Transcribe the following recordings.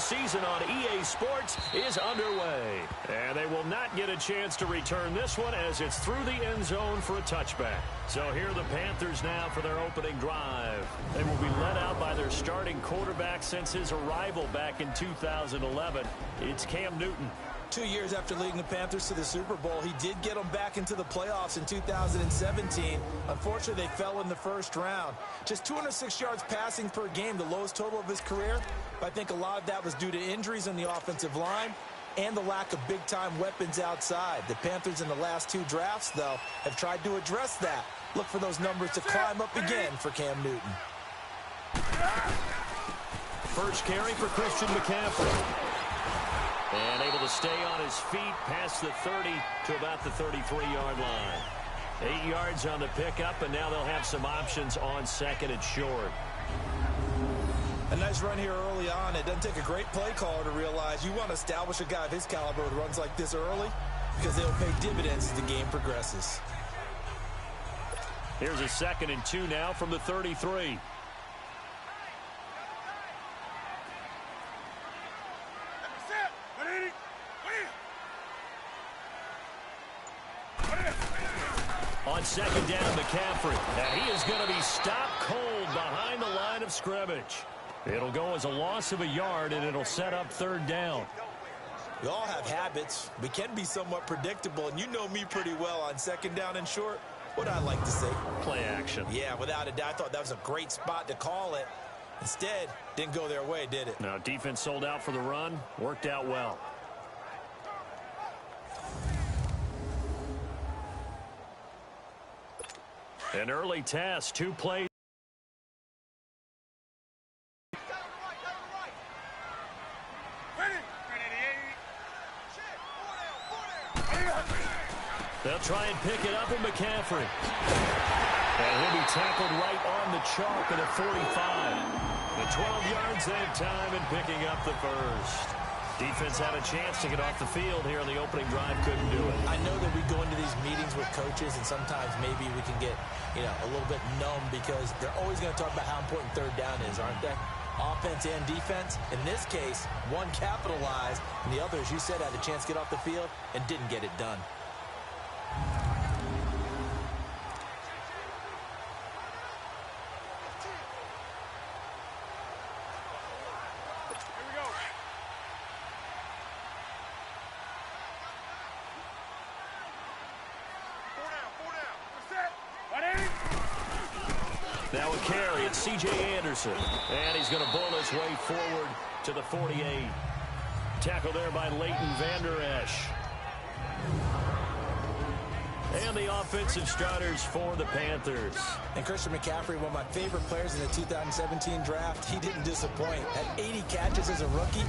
season on EA Sports is underway. And they will not get a chance to return this one as it's through the end zone for a touchback. So here are the Panthers now for their opening drive. They will be led out by their starting quarterback since his arrival back in 2011. It's Cam Newton. 2 years after leading the Panthers to the Super Bowl, he did get them back into the playoffs in 2017. Unfortunately, they fell in the first round. Just 206 yards passing per game, the lowest total of his career. But I think a lot of that was due to injuries on the offensive line and the lack of big-time weapons outside. The Panthers in the last 2 drafts, though, have tried to address that. Look for those numbers to climb up again for Cam Newton. First carry for Christian McCaffrey. And able to stay on his feet past the 30 to about the 33-yard line. 8 yards on the pickup, and now they'll have some options on second and short. A nice run here early on. It doesn't take a great play caller to realize you want to establish a guy of his caliber with runs like this early because they'll pay dividends as the game progresses. Here's a 2nd and 2 now from the 33. On second down, McCaffrey. And he is going to be stopped cold behind the line of scrimmage. It'll go as a loss of a yard, and it'll set up 3rd down. We all have habits. We can be somewhat predictable, and you know me pretty well on 2nd down and short. What I like to say? Play action. Yeah, without a doubt. I thought that was a great spot to call it. Instead, didn't go their way, did it? No, defense sold out for the run. Worked out well. An early test, 2 plays. They'll try and pick it up with McCaffrey. And he'll be tackled right on the chalk at a 45. The 12 yards that time and picking up the first. Defense had a chance to get off the field here on the opening drive, couldn't do it. I know that we go into these meetings with coaches, and sometimes maybe we can get, a little bit numb because they're always going to talk about how important 3rd down is, aren't they? Offense and defense. In this case, one capitalized, and the other, as you said, had a chance to get off the field and didn't get it done. Now a carry, it's C.J. Anderson. And he's going to bull his way forward to the 48. Tackle there by Leighton Vander Esch. And the offensive starters for the Panthers. And Christian McCaffrey, one of my favorite players in the 2017 draft. He didn't disappoint. Had 80 catches as a rookie.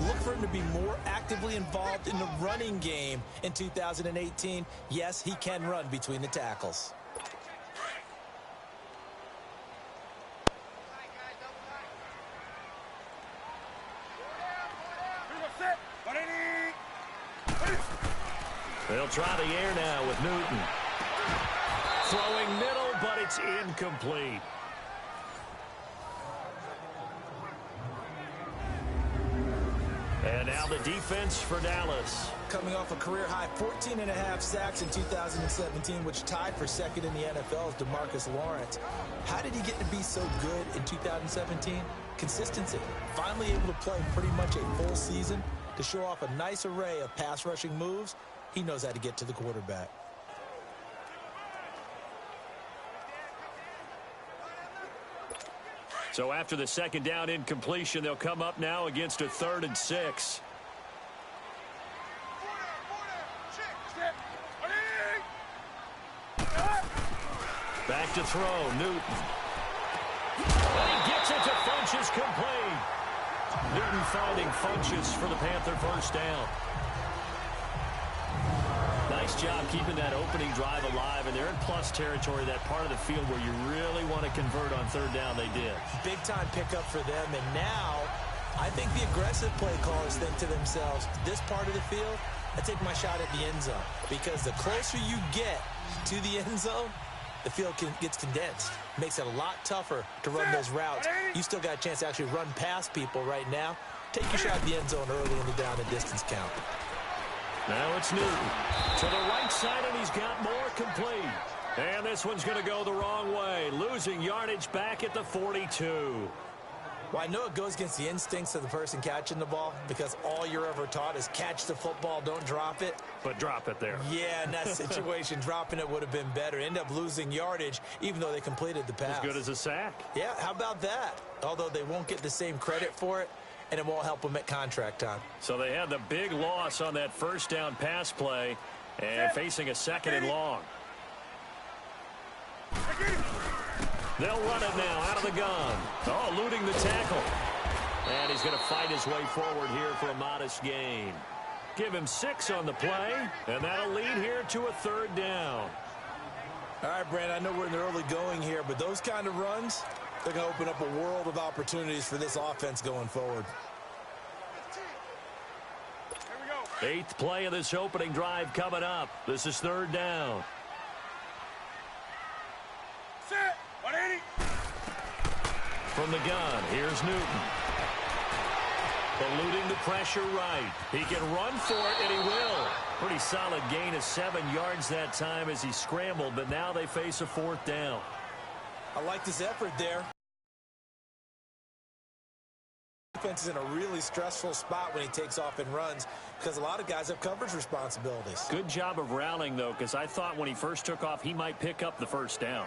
Look for him to be more actively involved in the running game in 2018. Yes, he can run between the tackles. They'll try the air now with Newton. Throwing middle, but it's incomplete. And now the defense for Dallas. Coming off a career-high 14.5 sacks in 2017, which tied for 2nd in the NFL, is DeMarcus Lawrence. How did he get to be so good in 2017? Consistency. Finally able to play pretty much a full season to show off a nice array of pass-rushing moves. He knows how to get to the quarterback. So after the 2nd down incompletion, they'll come up now against a 3rd and 6. Back to throw, Newton. And he gets it to Funchess, complete. Newton finding Funchess for the Panther first down. Nice job keeping that opening drive alive, and they're in plus territory, that part of the field where you really want to convert on 3rd down. They did. Big-time pickup for them, and now I think the aggressive play callers think to themselves, this part of the field, I take my shot at the end zone, because the closer you get to the end zone, the field gets condensed. Makes it a lot tougher to run those routes. You still got a chance to actually run past people right now. take your shot at the end zone early in the down and distance count. Now it's Newton to the right side, and he's got more complete. And this one's going to go the wrong way, losing yardage back at the 42. Well, I know it goes against the instincts of the person catching the ball because all you're ever taught is catch the football, don't drop it. But drop it there. Yeah, in that situation, dropping it would have been better. End up losing yardage even though they completed the pass. As good as a sack. Yeah, how about that? Although they won't get the same credit for it, and it won't help them at contract time. So they had the big loss on that first down pass play and facing a second and long. They'll run it now out of the gun. Oh, eluding the tackle. And he's going to fight his way forward here for a modest gain. Give him 6 on the play, and that'll lead here to a third down. All right, Brand, I know we're in the early going here, but those kind of runs, they're going to open up a world of opportunities for this offense going forward. 8th play of this opening drive coming up. This is third down. From the gun, here's Newton. Eluding the pressure right. He can run for it, and he will. Pretty solid gain of 7 yards that time as he scrambled, but now they face a 4th down. I like this effort there. Defense is in a really stressful spot when he takes off and runs because a lot of guys have coverage responsibilities. Good job of rallying, though, because I thought when he first took off, he might pick up the first down.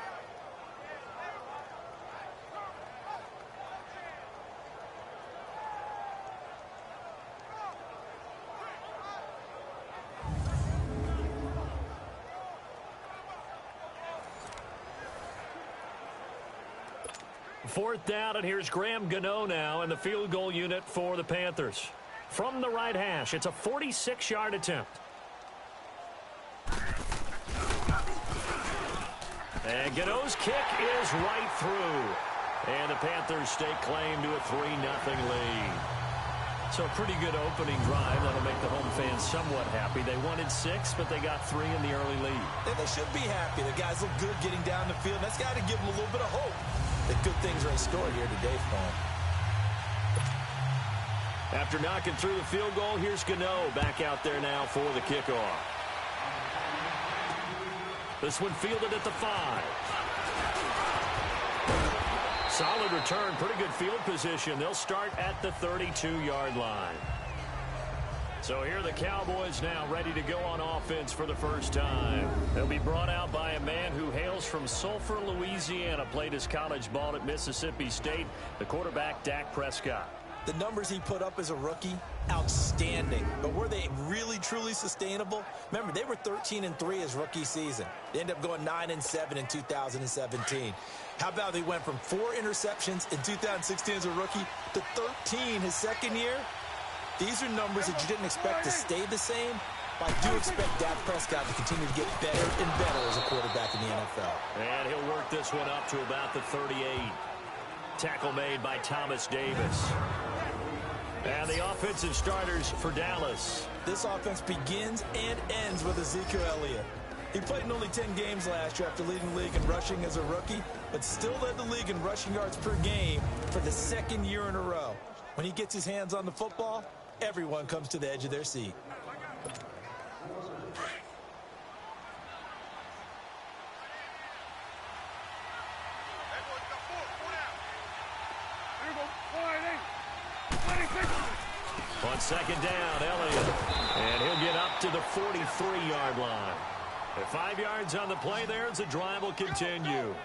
Fourth down, and here's Graham Gano now in the field goal unit for the Panthers. From the right hash, it's a 46-yard attempt. And Gano's kick is right through. And the Panthers stake claim to a 3-0 lead. So a pretty good opening drive. That'll make the home fans somewhat happy. They wanted 6, but they got 3 in the early lead. And they should be happy. The guys look good getting down the field. That's got to give them a little bit of hope that good things are in store here today for them. After knocking through the field goal, here's Gano back out there now for the kickoff. This one fielded at the 5. Solid return, pretty good field position. They'll start at the 32-yard line. So here are the Cowboys now ready to go on offense for the first time. They'll be brought out by a man who hails from Sulphur, Louisiana, played his college ball at Mississippi State, the quarterback Dak Prescott. The numbers he put up as a rookie, outstanding. But were they really, truly sustainable? Remember, they were 13-3 his rookie season. They ended up going 9-7 in 2017. How about they went from 4 interceptions in 2016 as a rookie to 13 his second year? These are numbers that you didn't expect to stay the same, but I do expect Dak Prescott to continue to get better and better as a quarterback in the NFL. And he'll work this one up to about the 38. Tackle made by Thomas Davis. And the offensive starters for Dallas. This offense begins and ends with Ezekiel Elliott. He played in only 10 games last year after leading the league in rushing as a rookie, but still led the league in rushing yards per game for the 2nd year in a row. When he gets his hands on the football, everyone comes to the edge of their seat. On second down, Elliott. And he'll get up to the 43-yard line. At 5 yards on the play there, the drive will continue.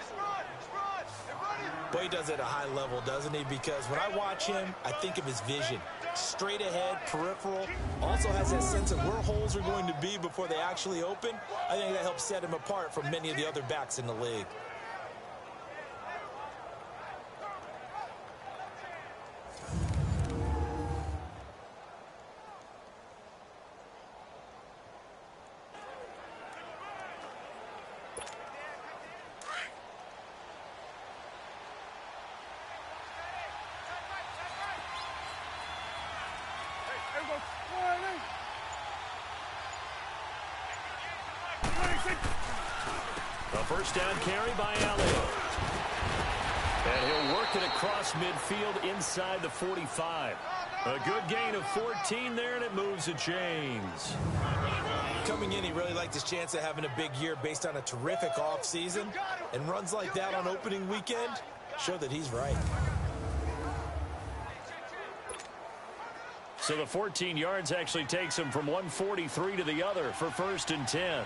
Boy, he does it at a high level, doesn't he? Because when I watch him, I think of his vision. Straight ahead, peripheral. Also has that sense of where holes are going to be before they actually open. I think that helps set him apart from many of the other backs in the league. A first down carry by Elliott. And he'll work it across midfield inside the 45. A good gain of 14 there, and it moves the chains. Coming in, he really liked his chance of having a big year based on a terrific offseason. And runs like that on opening weekend show that he's right. So the 14 yards actually takes him from 143 to the other for 1st and 10.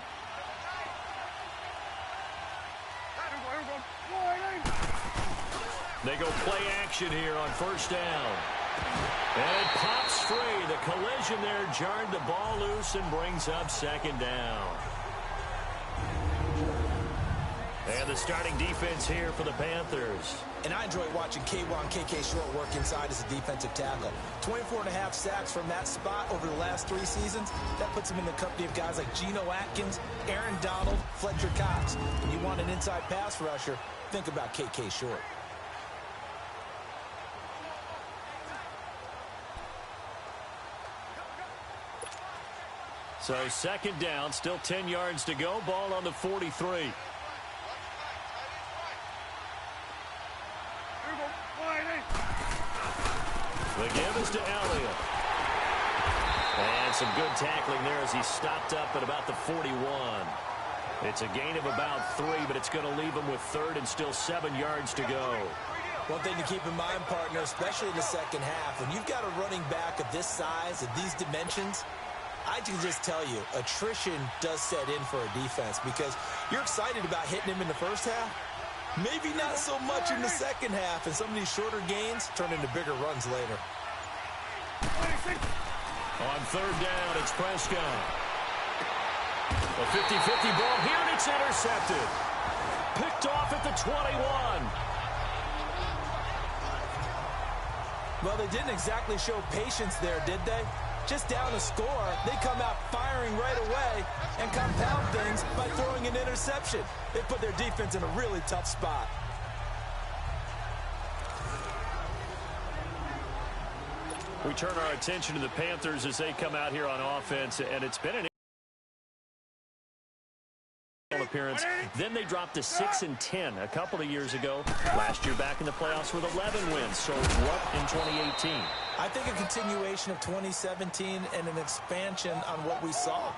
They go play action here on 1st down. And it pops free. The collision there jarred the ball loose and brings up 2nd down. And the starting defense here for the Panthers. And I enjoy watching KK Short work inside as a defensive tackle. 24.5 sacks from that spot over the last 3 seasons. That puts him in the company of guys like Geno Atkins, Aaron Donald, Fletcher Cox. When you want an inside pass rusher, think about KK Short. So 2nd down, still 10 yards to go. Ball on the 43. The give is to Elliott. And some good tackling there as he stopped up at about the 41. It's a gain of about 3, but it's going to leave him with 3rd and still 7 yards to go. One thing to keep in mind, partner, especially in the second half, when you've got a running back of this size, of these dimensions, I can just tell you, attrition does set in for a defense because you're excited about hitting him in the first half. Maybe not so much in the second half, and some of these shorter gains turn into bigger runs later. On 3rd down, it's Prescott. A 50-50 ball here, and it's intercepted. Picked off at the 21. Well, they didn't exactly show patience there, did they? Just down a score, they come out firing right away and compound things by throwing an interception. They put their defense in a really tough spot. We turn our attention to the Panthers as they come out here on offense, and it's been an appearance. Then they dropped to 6-10 a couple of years ago. Last year back in the playoffs with 11 wins. So what in 2018? I think a continuation of 2017 and an expansion on what we saw.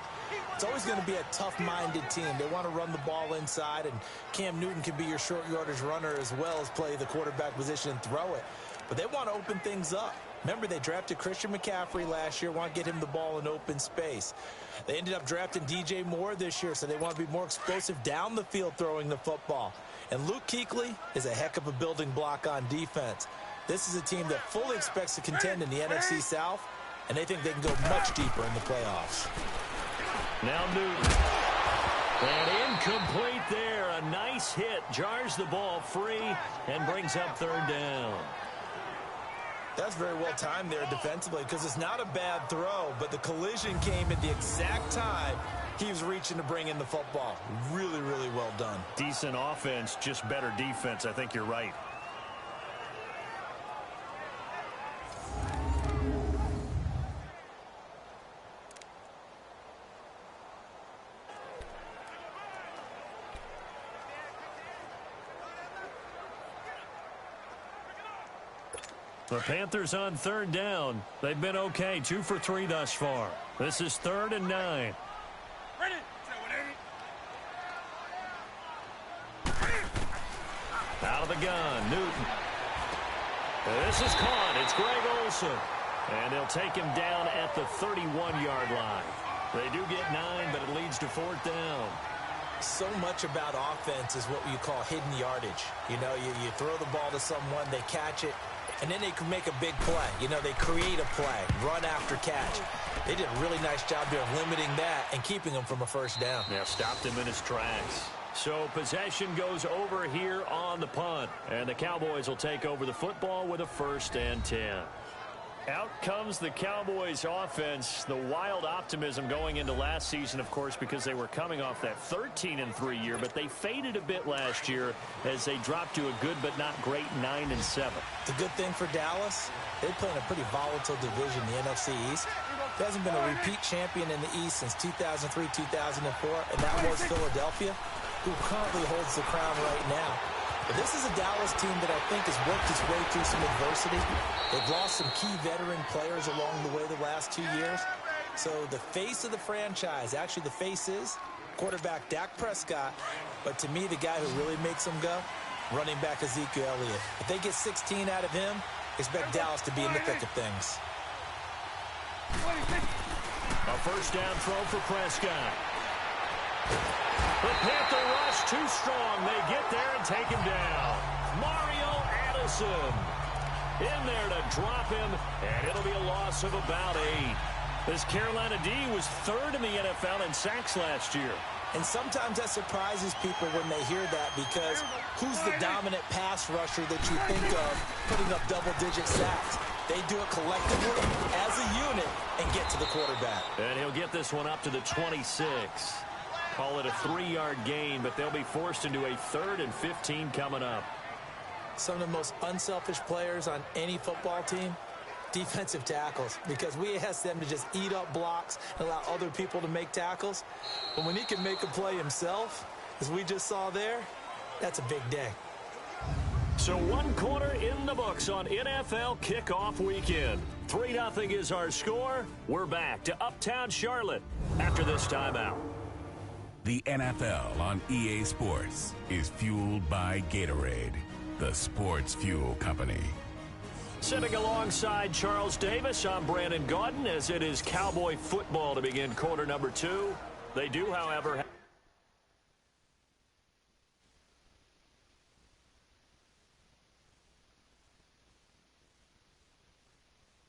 It's always going to be a tough-minded team. They want to run the ball inside, and Cam Newton can be your short yardage runner as well as play the quarterback position and throw it. But they want to open things up. Remember, they drafted Christian McCaffrey last year, want to get him the ball in open space. They ended up drafting DJ Moore this year, so they want to be more explosive down the field throwing the football. And Luke Kuechly is a heck of a building block on defense. This is a team that fully expects to contend in the NFC South, and they think they can go much deeper in the playoffs. Now Newton. And incomplete there. A nice hit. Jars the ball free and brings up 3rd down. That's very well timed there defensively because it's not a bad throw, but the collision came at the exact time he was reaching to bring in the football. Really, really well done. Decent offense, just better defense. I think you're right. The Panthers on 3rd down. They've been okay, 2 for 3 thus far. This is 3rd and 9. Out of the gun, Newton. This is caught. It's Greg Olsen. And they'll take him down at the 31-yard line. They do get 9, but it leads to 4th down. So much about offense is what you call hidden yardage. You know, you throw the ball to someone, they catch it, and then they can make a big play. You know, they create a play, run after catch. They did a really nice job there of limiting that and keeping him from a 1st down. Yeah, stopped him in his tracks. So possession goes over here on the punt. And the Cowboys will take over the football with a 1st and 10. Out comes the Cowboys offense. The wild optimism going into last season, of course, because they were coming off that 13-3 year, but they faded a bit last year as they dropped to a good but not great 9-7. The good thing for Dallas, they play in a pretty volatile division, the NFC East. There hasn't been a repeat champion in the East since 2003, 2004, and that was Philadelphia, who currently holds the crown right now. But this is a Dallas team that I think has worked its way through some adversity. They've lost some key veteran players along the way the last 2 years. So the face of the franchise, actually the face is quarterback Dak Prescott. But to me, the guy who really makes them go, running back Ezekiel Elliott. If they get 16 out of him, expect Dallas to be in the thick of things. A first down throw for Prescott. The Panther rush too strong. They get there and take him down. Mario Addison in there to drop him, and it'll be a loss of about 8. This Carolina D was 3rd in the NFL in sacks last year. And sometimes that surprises people when they hear that, because who's the dominant pass rusher that you think of putting up double-digit sacks? They do it collectively as a unit and get to the quarterback. And he'll get this one up to the 26. Call it a 3-yard gain, but they'll be forced into a 3rd and 15 coming up. Some of the most unselfish players on any football team, defensive tackles, because we ask them to just eat up blocks and allow other people to make tackles. But when he can make a play himself, as we just saw there, that's a big day. So 1 quarter in the books on NFL kickoff weekend. 3-0 is our score. We're back to Uptown Charlotte after this timeout. The NFL on EA Sports is fueled by Gatorade, the sports fuel company. Sitting alongside Charles Davis, I'm Brandon Gaudin, as it is Cowboy football to begin quarter number 2. They do, however,